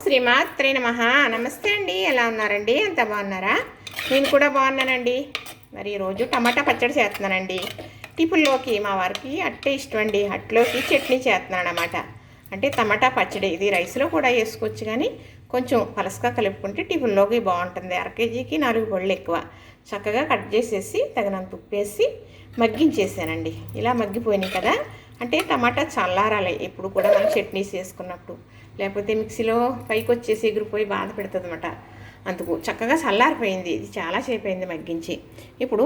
శ్రీమాత్రే నమః. నమస్తే అండి, ఎలా ఉన్నారండి? అంత బాగున్నారా? నేను కూడా బాగున్నానండి. మరి ఈరోజు టమాటా పచ్చడి చేస్తున్నానండి. టిఫిన్లోకి మా వారికి అట్టే ఇష్టం అండి. అట్లోకి చట్నీ చేస్తున్నాను అన్నమాట. అంటే టమాటా పచ్చడి ఇది రైస్లో కూడా వేసుకోవచ్చు, కానీ కొంచెం పలసగా కలుపుకుంటే టిఫిన్లోకి బాగుంటుంది. అర కేజీకి 4 పళ్ళు ఎక్కువ చక్కగా కట్ చేసేసి తగినంత ఉప్పేసి మగ్గించేసానండి. ఇలా మగ్గిపోయినాయి కదా, అంటే టమాటా చల్లారాలి ఎప్పుడు కూడా మనం చట్నీస్ వేసుకున్నప్పుడు, లేకపోతే మిక్సీలో పైకి వచ్చేసి ఎగిరిపోయి బాధ పెడుతుంది అన్నమాట. అందుకు చక్కగా చల్లారిపోయింది. ఇది చాలా సేపు అయింది మగ్గించి. ఇప్పుడు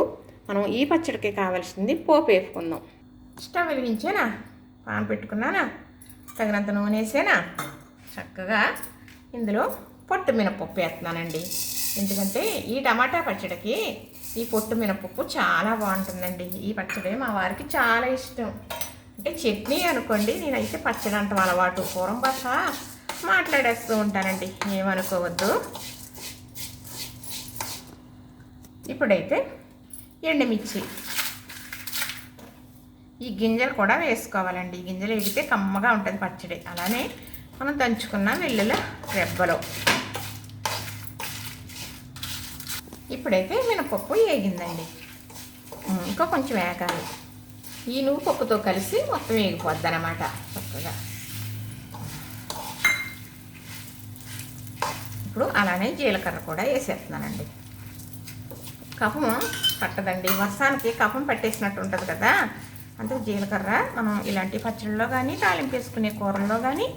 మనం ఈ పచ్చడికి కావాల్సింది పోపు వేసుకుందాం. స్టవ్ వెలిగించేనా, పాన్ పెట్టుకున్నానా, తగినంత నూనె వేసేనా, చక్కగా ఇందులో పొట్టు మినపప్పు వేస్తున్నానండి. ఎందుకంటే ఈ టమాటా పచ్చడికి ఈ పొట్టు మినపప్పు చాలా బాగుంటుందండి. ఈ పచ్చడి మా వారికి చాలా ఇష్టం. అంటే చట్నీ అనుకోండి, నేనైతే పచ్చడి అంటాం అలవాటు, పూర్వం భాష మాట్లాడేస్తూ ఉంటానండి, ఏమనుకోవద్దు. ఇప్పుడైతే ఎండుమిర్చి, ఈ గింజలు కూడా వేసుకోవాలండి. ఈ గింజలు వేగితే కమ్మగా ఉంటుంది పచ్చడి. అలానే మనం దంచుకున్న వెల్లుల్లి రెబ్బలు. ఇప్పుడైతే మినపప్పు వేగిందండి, ఇంకా కొంచెం వేగాలి. ఈ నువ్వు పప్పుతో కలిసి మొత్తం వేగిపోద్ది అన్నమాట చక్కగా. ఇప్పుడు అలానే జీలకర్ర కూడా వేసేస్తున్నానండి. కఫం పట్టదండి, వర్షానికి కఫం పట్టేసినట్టు ఉంటుంది కదా, అందుకు జీలకర్ర మనం ఇలాంటి పచ్చళ్ళలో కానీ తాలింపు వేసుకునే కూరల్లో కానీ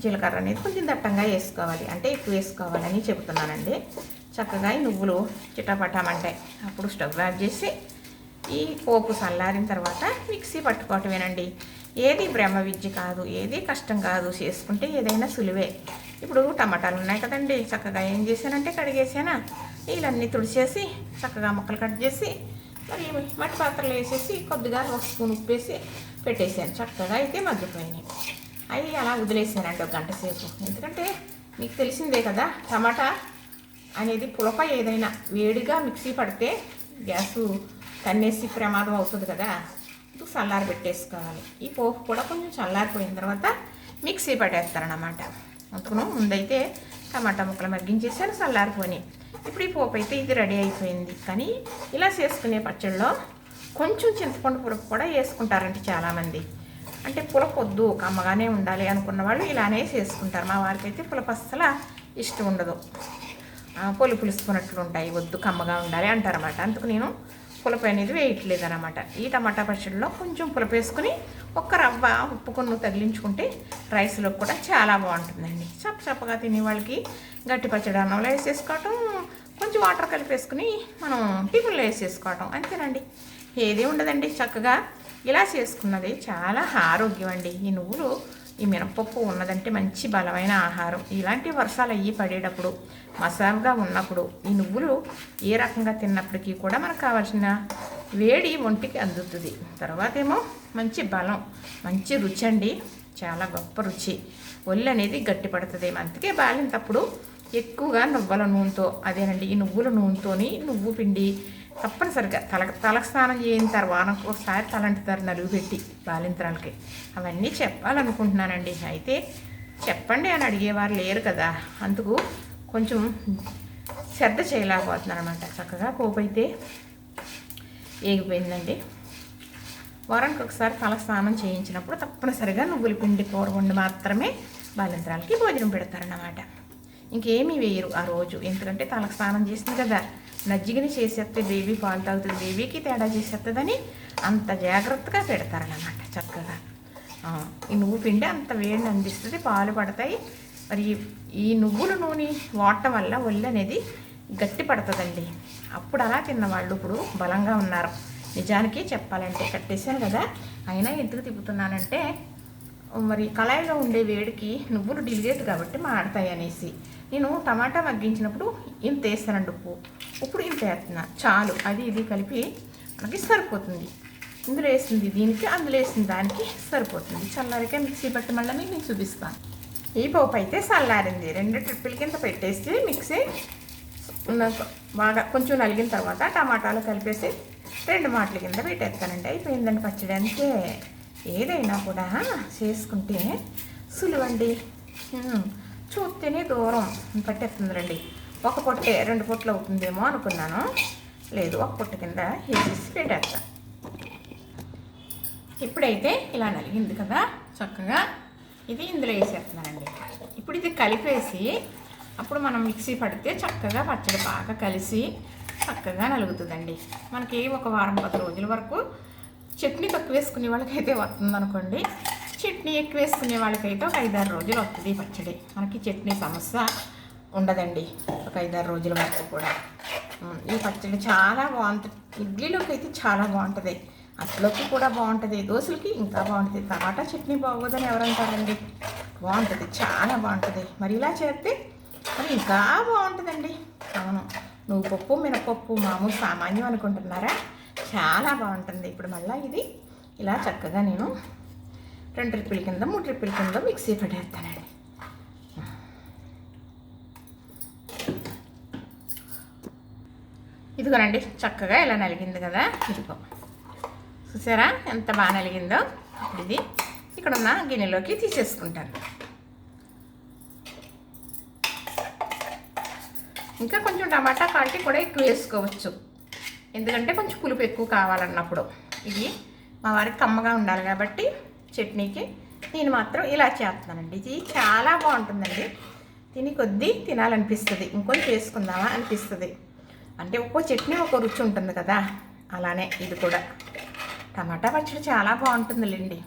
జీలకర్ర అనేది కొంచెం దట్టంగా వేసుకోవాలి, అంటే ఎక్కువ వేసుకోవాలని చెబుతున్నానండి. చక్కగా ఈ నువ్వులు చిటపటామంటాయి. అప్పుడు స్టవ్ ఆఫ్ చేసి ఈ పోపు చల్లారిన తర్వాత మిక్సీ పట్టుకోవటమేనండి. ఏది బ్రహ్మ విద్య కాదు, ఏది కష్టం కాదు, చేసుకుంటే ఏదైనా సులువే. ఇప్పుడు టమాటాలు ఉన్నాయి కదండి, చక్కగా ఏం చేశానంటే కడిగేసానా, నీళ్ళన్నీ తుడిచేసి చక్కగా ముక్కలు కట్ చేసి మరి మట్టి పాత్రలు వేసేసి కొద్దిగా ఒక స్పూన్ ఉప్పు వేసి పెట్టేసాను. చక్కగా అయితే మగ్గిపోయినాయి. అవి అలా వదిలేసానండి ఒక గంట సేపు. ఎందుకంటే మీకు తెలిసిందే కదా, టమాటా అనేది పులప ఏదైనా వేడిగా మిక్సీ పడితే గ్యాసు కన్నేసి ప్రమాదం అవుతుంది కదా, ఇది చల్లారి పెట్టేసుకోవాలి. ఈ పోపు కూడా కొంచెం చల్లారిపోయిన తర్వాత మిక్సీ పట్టేస్తారన్నమాట. అందుకును ముందైతే టమాటా ముక్కలు మగ్గించేసాను, చల్లారిపోయి. ఇప్పుడు ఈ పోపు అయితే ఇది రెడీ అయిపోయింది. కానీ ఇలా చేసుకునే పచ్చళ్ళలో కొంచెం చింతపండు పులుపు కూడా వేసుకుంటారంటే చాలామంది. అంటే పులుపు వద్దు, కమ్మగానే ఉండాలి అనుకున్న వాళ్ళు ఇలానే చేసుకుంటారు. మా వారికి అయితే పులుపు అస్సలు ఇష్టం ఉండదు, పులుసుకున్నట్లు ఉంటాయి, వద్దు కమ్మగా ఉండాలి అంటారన్నమాట. అందుకు నేను పులుపు అనేది వేయట్లేదు అనమాట. ఈ టమాటా పచ్చడిలో కొంచెం పులుపు వేసుకుని ఒక్క రవ్వ ఉప్పు కొన్ను తగిలించుకుంటే రైస్లో కూడా చాలా బాగుంటుందండి. చప్పగా తినే వాళ్ళకి గట్టి పచ్చడి అన్నంలో వేసేసుకోవటం, కొంచెం వాటర్ కలిపేసుకుని మనం టిఫిన్లో వేసేసుకోవటం, అంతేనండి. ఏది ఉండదండి. చక్కగా ఇలా చేసుకున్నది చాలా ఆరోగ్యం అండి. ఈ నువ్వులు, ఈ మినపప్పు ఉన్నదంటే మంచి బలమైన ఆహారం. ఇలాంటి వర్షాలు అయ్యి పడేటప్పుడు, మసాలుగా ఉన్నప్పుడు ఈ నువ్వులు ఏ రకంగా తిన్నప్పటికీ కూడా మనకు కావాల్సిన వేడి ఒంటికి అందుతుంది. తర్వాత ఏమో మంచి బలం, మంచి రుచి అండి, చాలా గొప్ప రుచి. ఒళ్ళు అనేది గట్టి పడుతుంది. అందుకే బాలింతప్పుడు ఎక్కువగా నువ్వుల నూనెతో, అదేనండి ఈ నువ్వుల నూనెతోని నువ్వు పిండి తప్పనిసరిగా తలకు స్నానం చేయని తర్వాత ఒకసారి తలంటుతారు నలుగు పెట్టి బాలింతరాలకి. అవన్నీ చెప్పాలనుకుంటున్నానండి. అయితే చెప్పండి అని అడిగేవారు లేరు కదా, అందుకు కొంచెం శ్రద్ధ చేయలేకపోతున్నాను అనమాట. చక్కగా పోపు అయితే ఏగిపోయిందండి. వారానికి ఒకసారి తల స్నానం చేయించినప్పుడు తప్పనిసరిగా నువ్వుల పిండి కూర వండి మాత్రమే బాలింతరాలకి భోజనం పెడతారన్నమాట. ఇంకేమీ వేయరు ఆ రోజు. ఎందుకంటే తలకు స్నానం చేసింది కదా, మజ్జిగని చేసేస్తే బేబీ పాలు తాగుతుంది, బేబీకి తేడా చేసేస్తుందని అంత జాగ్రత్తగా పెడతారన్నమాట. చక్కగా ఈ నువ్వు పిండి అంత వేడిని అందిస్తుంది, పాలు పడతాయి. మరి ఈ నువ్వుల నూనె వాడటం వల్ల ఒళ్ళు అనేది గట్టి పడుతుందండి. అప్పుడు అలా తిన్నవాళ్ళు ఇప్పుడు బలంగా ఉన్నారు. నిజానికి చెప్పాలంటే కట్టేశాను కదా, అయినా ఎందుకు తిప్పుతున్నానంటే మరి కళాయిలో ఉండే వేడికి నువ్వులు డిలిగేట్ కాబట్టి మాడతాయి అనేసి. నేను టమాటా మగ్గించినప్పుడు ఇంత వేస్తానండి ఉప్పు, ఇప్పుడు ఇంత వేస్తున్నా చాలు. అది ఇది కలిపి మనకి సరిపోతుంది. ఇందులో వేసింది దీనికి, అందులో వేసింది దానికి సరిపోతుంది. చల్లారికే మిక్సీ బట్టి మళ్ళీ నేను చూపిస్తాను. ఈ పోపు అయితే చల్లారింది. 2 ట్రిప్పుల కింద పెట్టేసి మిక్సీ బాగా కొంచెం నలిగిన తర్వాత టమాటాలు కలిపేసి 2 మాటల కింద పెట్టేస్తానండి. అయిపోయిందండి పచ్చడి. అంతే. ఏదైనా కూడా చేసుకుంటే సులువండి. చూస్తేనే దూరం పట్టేస్తుంది రండి. ఒక పొట్టే 2 పొట్లు అవుతుందేమో అనుకున్నాను. లేదు, ఒక పొట్టు కింద వేసేసి పెట్టేస్తాను. ఇప్పుడైతే ఇలా నలిగింది కదా చక్కగా, ఇది ఇందులో వేసేస్తున్నానండి. ఇప్పుడు ఇది కలిపేసి అప్పుడు మనం మిక్సీ పడితే చక్కగా పచ్చడి బాగా కలిసి చక్కగా నలుగుతుందండి. మనకి ఒక వారం 10 రోజుల వరకు చట్నీ తక్కువ వేసుకునే వాళ్ళకైతే వస్తుంది అనుకోండి. చట్నీ ఎక్కువ వేసుకునే వాళ్ళకైతే ఒక 5-6 రోజులు వస్తుంది పచ్చడి. మనకి చట్నీ సమస్య ఉండదండి ఒక 5-6 రోజుల వరకు కూడా. ఈ పచ్చడి చాలా బాగుంటుంది. ఇడ్లీలోకి అయితే చాలా బాగుంటుంది, అట్లోకి కూడా బాగుంటుంది, దోశలకి ఇంకా బాగుంటుంది. టమాటా చట్నీ బాగోదని ఎవరంటారండి? బాగుంటుంది, చాలా బాగుంటుంది. మరి ఇలా చేస్తే మరి ఇంకా బాగుంటుందండి. అవును, నువ్వు పప్పు మినపప్పు మామూలు సామాన్యం అనుకుంటున్నారా? చాలా బాగుంటుంది. ఇప్పుడు మళ్ళీ ఇది ఇలా చక్కగా నేను 2 ట్రిప్పుల కింద 3 ట్రిప్పుల కింద మిక్సీ పడేస్తానండి. ఇదిగోనండి చక్కగా ఇలా నలిగింది కదా, ఇదిగో చూసారా ఎంత బాగా నలిగిందో. ఇప్పుడు ఇది ఇక్కడ ఉన్న గిన్నెలోకి తీసేసుకుంటాను. ఇంకా కొంచెం టమాటా క్వాంటిటీ కూడా ఎక్కువ వేసుకోవచ్చు, ఎందుకంటే కొంచెం పులుపు ఎక్కువ కావాలన్నప్పుడు. ఇది మా వారికి కమ్మగా ఉండాలి కాబట్టి చట్నీకి నేను మాత్రం ఇలా చేస్తున్నానండి. ఇది చాలా బాగుంటుందండి, తిని కొద్దీ తినాలనిపిస్తుంది, ఇంకొంచెం చేసుకుందామా అనిపిస్తుంది. అంటే ఒక్కో చట్నీ ఒక్కో రుచి ఉంటుంది కదా, అలానే ఇది కూడా టమాటా పచ్చడి చాలా బాగుంటుందిలేండి.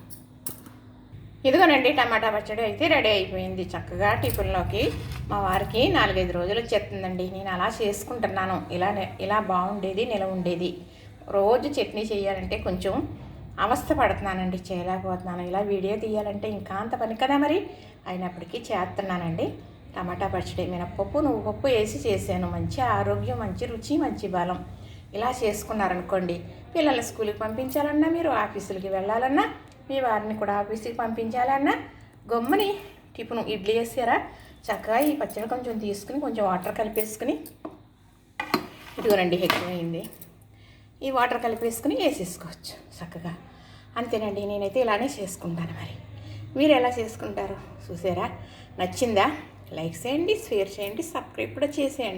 ఇదిగోనండి టమాటా పచ్చడి అయితే రెడీ అయిపోయింది. చక్కగా టిఫిన్లోకి మా వారికి 4-5 రోజులు వచ్చేస్తుందండి. నేను అలా చేసుకుంటున్నాను. ఇలా బాగుండేది, నిలవ ఉండేది. రోజు చట్నీ చేయాలంటే కొంచెం అవస్థ పడుతున్నానండి, చేయలేకపోతున్నాను. ఇలా వీడియో తీయాలంటే ఇంకా అంత పని కదా, మరి అయినప్పటికీ చేస్తున్నానండి. టమాటా పచ్చడి మినపప్పు నువ్వుపప్పు వేసి చేశాను. మంచి ఆరోగ్యం, మంచి రుచి, మంచి బలం. ఇలా చేసుకున్నారనుకోండి, పిల్లల స్కూల్కి పంపించాలన్నా, మీరు ఆఫీసులకి వెళ్ళాలన్నా, మీ వారిని కూడా ఆఫీస్కి పంపించాలన్నా గమ్ముని టిఫిన్ ఇడ్లీ వేసారా చక్కగా ఈ పచ్చడి కొంచెం తీసుకుని కొంచెం వాటర్ కలిపేసుకుని, ఇదిగోనండి ఎక్కువైంది, ఈ వాటర్ కలిపేసుకుని వేసేసుకోవచ్చు చక్కగా. అంతేనండి, నేనైతే ఇలానే చేసుకుంటాను. మరి మీరు ఎలా చేసుకుంటారు చూసారా? నచ్చిందా? లైక్ చేయండి, షేర్ చేయండి, సబ్స్క్రైబ్ కూడా చేసేయండి.